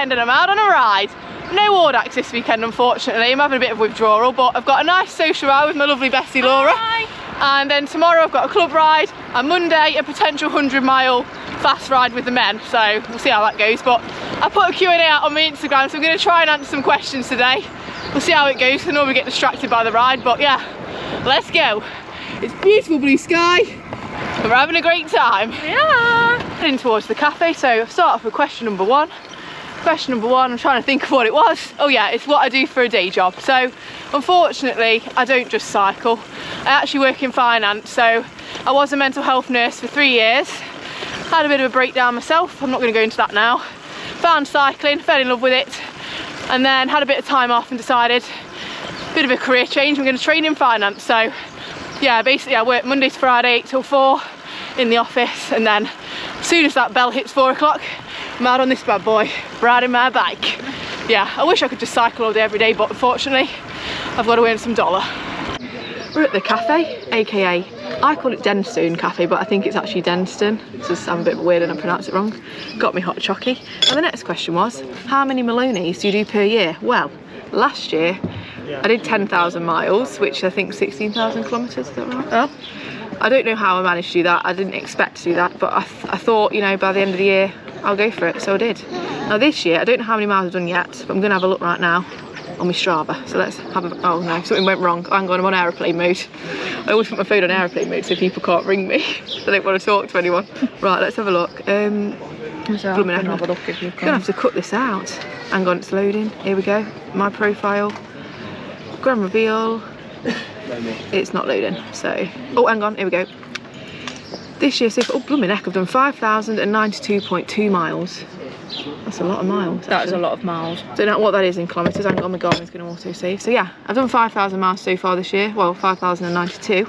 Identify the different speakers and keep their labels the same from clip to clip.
Speaker 1: weekend and I'm out on a ride. No Audax this weekend, unfortunately. I'm having a bit of withdrawal, but I've got a nice social ride with my lovely Bessie Laura.
Speaker 2: Hi.
Speaker 1: And then tomorrow I've got a club ride, and Monday a potential 100-mile fast ride with the men, so we'll see how that goes. But I put a Q&A out on my Instagram, so I'm going to try and answer some questions today. We'll see how it goes. I normally get distracted by the ride, but yeah, let's go. It's beautiful blue sky, we're having a great time.
Speaker 2: Yeah.
Speaker 1: Heading towards the cafe, so I'll start off with question number one. Question number one, I'm trying to think of what it was. Oh yeah, it's what I do for a day job. So unfortunately, I don't just cycle. I actually work in finance, so I was a mental health nurse for 3 years. Had a bit of a breakdown myself, I'm not going to go into that now. Found cycling, fell in love with it, and then had a bit of time off and decided, a bit of a career change, I'm going to train in finance. So yeah, basically I work Monday to Friday 8 till 4 in the office, and then as soon as that bell hits 4 o'clock, I'm out on this bad boy, riding my bike. Yeah, I wish I could just cycle all day every day, but unfortunately I've got to earn some dollar. We're at the cafe, aka I call it Denstone Cafe, but I think it's actually Denston. It's just I'm a bit weird and I pronounce it wrong. Got me hot chocky. And the next question was, how many Maloney's do you do per year? Well, last year I did 10,000 miles, which I think 16,000 kilometres, is that right? Oh. I don't know how I managed to do that. I didn't expect to do that, but I thought, you know, by the end of the year I'll go for it, so I did. Now this year, I don't know how many miles I've done yet, but I'm going to have a look right now on my Strava. So let's have a, oh no, something went wrong. Hang on, I'm on aeroplane mode. I always put my phone on aeroplane mode so people can't ring me. I don't want to talk to anyone. Right, let's have a look. I'm gonna have to cut this out. Hang on, it's loading. Here we go. My profile. Grand reveal. It's not loading, so. Oh, hang on, here we go. This year, so oh, blooming heck, I've done 5,092.2 miles. That's a lot of miles.
Speaker 2: That is a lot of miles.
Speaker 1: Don't know what that is in kilometres. Hang on, my Garmin's going to auto save. So yeah, I've done 5,000 miles so far this year. Well, 5,092.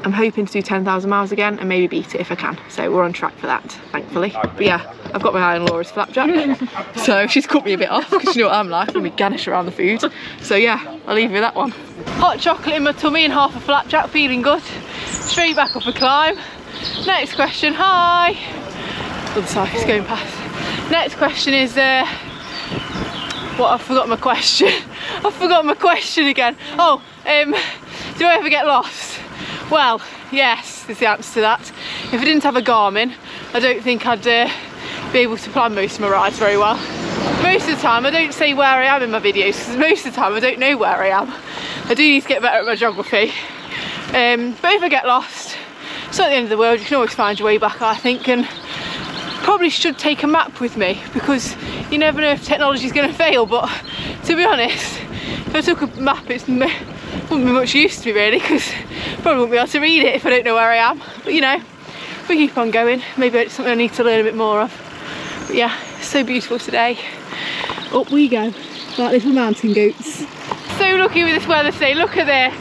Speaker 1: I'm hoping to do 10,000 miles again and maybe beat it if I can. So we're on track for that, thankfully. But yeah, I've got my eye on Laura's flapjack. So she's cut me a bit off because you know what I'm like. I'm going to be ganish around the food. So yeah, I'll leave you with that one. Hot chocolate in my tummy and half a flapjack, feeling good. Straight back up a climb. Next question, hi. Other cyclist going past. Next question is, what, I forgot my question. I forgot my question again. Oh, do I ever get lost? Well, yes, is the answer to that. If I didn't have a Garmin, I don't think I'd be able to plan most of my rides very well. Most of the time, I don't say where I am in my videos, because most of the time I don't know where I am. I do need to get better at my geography. But if I get lost, it's not the end of the world. You can always find your way back, I think, and probably should take a map with me, because you never know if technology is going to fail. But to be honest, if I took a map, it wouldn't be much use to me really, because probably wouldn't be able to read it if I don't know where I am. But you know, we keep on going. Maybe it's something I need to learn a bit more of. But yeah, it's so beautiful today. Up we go, like little mountain goats. So lucky with this weather today. Look at this.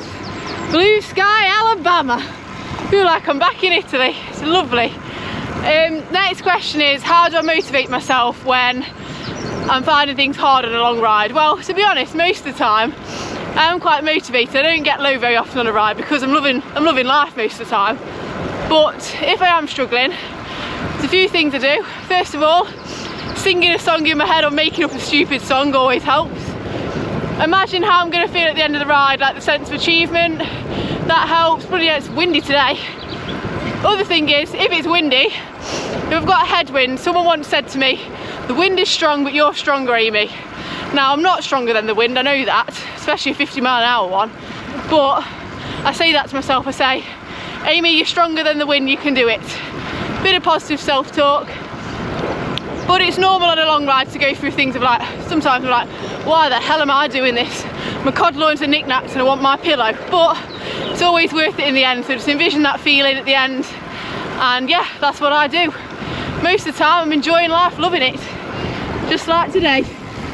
Speaker 1: Blue sky, Alabama. I feel like I'm back in Italy. It's lovely. Next question is, how do I motivate myself when I'm finding things hard on a long ride? Well, to be honest, most of the time I'm quite motivated. I don't get low very often on a ride because I'm loving life most of the time. But if I am struggling, there's a few things I do. First of all, singing a song in my head or making up a stupid song always helps. Imagine how I'm going to feel at the end of the ride, like the sense of achievement. That helps. Bloody hell, it's windy today. Other thing is, if it's windy, if I've got a headwind, someone once said to me, the wind is strong but you're stronger, Amy. Now I'm not stronger than the wind, I know that, especially a 50-mile-an-hour one, but I say that to myself. I say, Amy, you're stronger than the wind, you can do it. Bit of positive self-talk. But it's normal on a long ride to go through things of like, sometimes I'm like, why the hell am I doing this? My cod loins are knickknacks and I want my pillow. But it's always worth it in the end, so just envision that feeling at the end. And yeah, that's what I do. Most of the time I'm enjoying life, loving it. Just like today.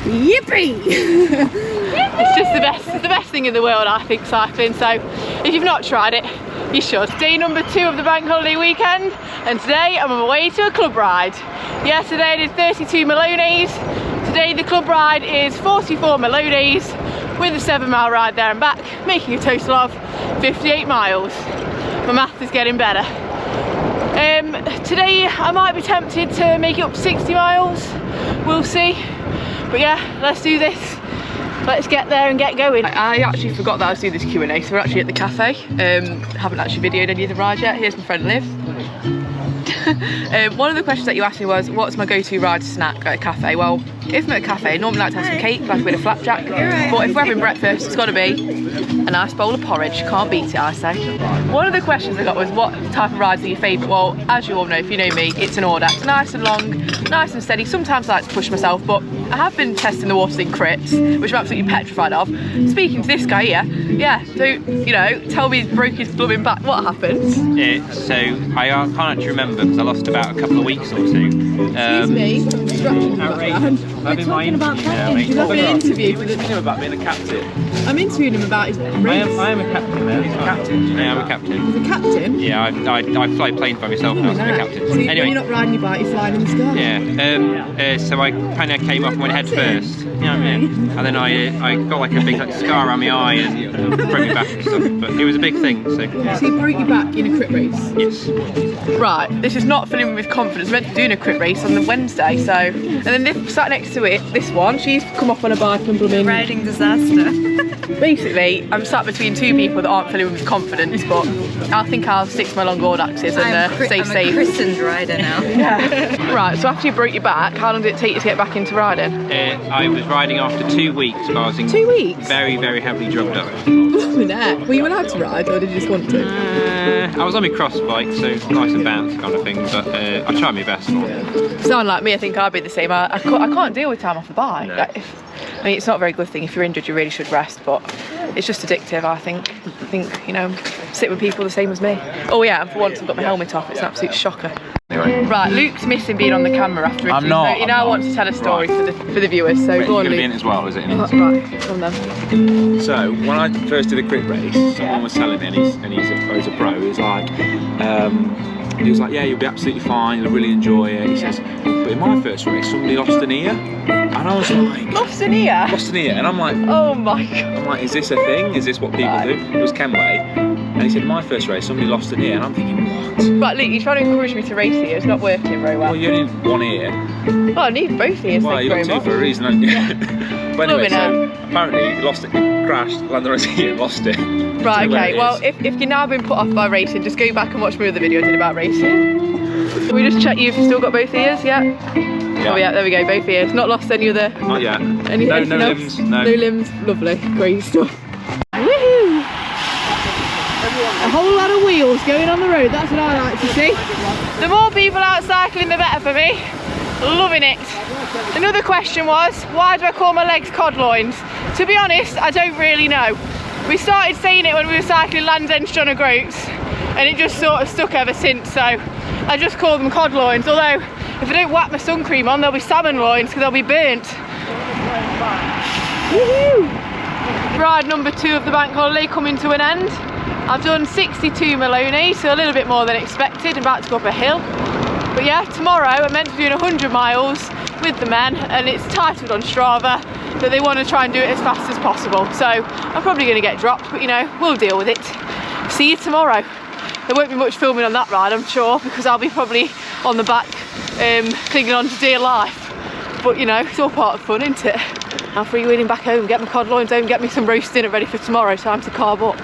Speaker 1: Yippee! It's just the best thing in the world, I think, cycling. So if you've not tried it, you should. Day number 2 of the bank holiday weekend, and today I'm on my way to a club ride. Yesterday I did 32 Maloney's. Today the club ride is 44 Maloney's with a 7-mile ride there and back, making a total of 58 miles. My math is getting better. Today I might be tempted to make it up 60 miles, we'll see. But yeah, let's do this. Let's get there and get going. I actually forgot that I was doing this Q&A, so we're actually at the cafe. Haven't actually videoed any of the rides yet. Here's my friend Liv. One of the questions that you asked me was, what's my go-to ride snack at a cafe? Well, if I'm at a cafe, I normally like to have some cake, like a bit of flapjack. But if we're having breakfast, it's got to be a nice bowl of porridge. Can't beat it, I say. One of the questions I got was, what type of rides are your favourite? Well, as you all know, if you know me, it's an audax. Nice and long, nice and steady. Sometimes I like to push myself, but I have been testing the waters in crits, which I'm absolutely petrified of. Speaking to this guy here, yeah, so, you know, tell me he's broke his blooming back. What happened?
Speaker 2: So I can't actually remember because I lost about a couple of weeks or two.
Speaker 1: Excuse me, I'm distracted.
Speaker 2: We're talking about
Speaker 1: He's having an interview for the...
Speaker 2: about being a captain.
Speaker 1: I'm interviewing him about his race.
Speaker 2: I am a captain there. He's a captain. Yeah, I'm a captain.
Speaker 1: He's a captain?
Speaker 2: Yeah, I fly planes by myself now, so I'm a captain.
Speaker 1: So
Speaker 2: anyway,
Speaker 1: when you're not riding your bike, you're flying in the sky?
Speaker 2: Yeah. So I kind of came off and went head first. You know what I mean? And then I got like a big scar around my eye and broke my back and stuff. But it was a big thing. So
Speaker 1: you broke your back in a crit race?
Speaker 2: Yes.
Speaker 1: Right, this is not filling with confidence. We're meant to be doing a crit race on the Wednesday, so... And then this, sat next to it, this one, she's come off on a bike and blooming...
Speaker 3: Riding disaster.
Speaker 1: Basically, I'm sat between two people that aren't filling with confidence, but I think I'll stick to my long audaxes and stay safe.
Speaker 3: I'm a christened rider now.
Speaker 1: Yeah. Right, so after you broke your back, how long did it take you to get back into riding?
Speaker 2: I was riding after 2 weeks, but I was in
Speaker 1: 2 weeks?
Speaker 2: very, very heavily drugged up.
Speaker 1: Were you allowed to ride, or did you just want to?
Speaker 2: I was on my cross bike, so nice and bouncy kind of thing, but I tried my best for it.
Speaker 1: Sound like me, I think I'd be the same. I can't deal with time off the bike.
Speaker 2: No.
Speaker 1: Like, I mean, it's not a very good thing. If you're injured, you really should rest, but it's just addictive, I think. I think, you know, sit with people the same as me. Oh yeah, and for once I've got my helmet off. It's an absolute shocker.
Speaker 4: Anyway.
Speaker 1: Right, Luke's missing being on the camera after
Speaker 4: I'm not,
Speaker 1: so he now wants to tell a story for the viewers. So
Speaker 4: Wait,
Speaker 1: go on,
Speaker 4: you're
Speaker 1: Luke.
Speaker 4: be in it as well, is it?
Speaker 1: Right, come on then.
Speaker 4: So when I first did a crit race, someone was telling me, and he's a pro. He was like, yeah, you'll be absolutely fine. You'll really enjoy it. He says, but in my first race, somebody lost an ear, and I was like,
Speaker 1: Lost an ear?
Speaker 4: lost an ear, and I'm like,
Speaker 1: Oh my god.
Speaker 4: I'm like, is this a thing? Is this what people do? It was Kenway, and he said, in my first race, somebody lost an ear, and I'm thinking, what?
Speaker 1: Right, Luke, you're trying to encourage me to race here. It's not working very well.
Speaker 4: Well, you only need one ear.
Speaker 1: Well, I need both ears.
Speaker 4: Well,
Speaker 1: Thank
Speaker 4: you
Speaker 1: you
Speaker 4: got
Speaker 1: very
Speaker 4: two for a
Speaker 1: much.
Speaker 4: reason, haven't you? But anyway,
Speaker 1: Loving
Speaker 4: so apparently he lost it, crashed, landed on his ear, lost it.
Speaker 1: Right,
Speaker 4: Where
Speaker 1: okay.
Speaker 4: it
Speaker 1: Well,
Speaker 4: is.
Speaker 1: if you've now been put off by racing, just go back and watch my other video I did about racing. Can we just check you've still got both ears? Yeah. Oh yeah, there we go. Both ears. Not lost any other.
Speaker 4: Not yet.
Speaker 1: Anything
Speaker 4: No
Speaker 1: else?
Speaker 4: limbs. No.
Speaker 1: No limbs. Lovely. Great stuff. Woohoo! A whole lot of wheels going on the road. That's what I like to see. The more people out cycling, the better for me. Loving it. Another question was, why do I call my legs cod loins? To be honest, I don't really know. We started saying it when we were cycling Land's End John O'Groats, and it just sort of stuck ever since, so I just call them cod loins. Although, if I don't whack my sun cream on, they'll be salmon loins because they'll be burnt. Woohoo! Ride number 2 of the bank holiday coming to an end. I've done 62 Maloney, so a little bit more than expected. I'm about to go up a hill. But yeah, tomorrow I'm meant to be doing 100 miles with the men, and it's titled on Strava that they want to try and do it as fast as possible. So I'm probably going to get dropped, but you know, we'll deal with it. See you tomorrow. There won't be much filming on that ride, I'm sure, because I'll be probably on the back clinging on to dear life. But you know, it's all part of fun, isn't it? I'm freewheeling back home, get my cod loins home, get me some roast dinner ready for tomorrow. Time to carb up.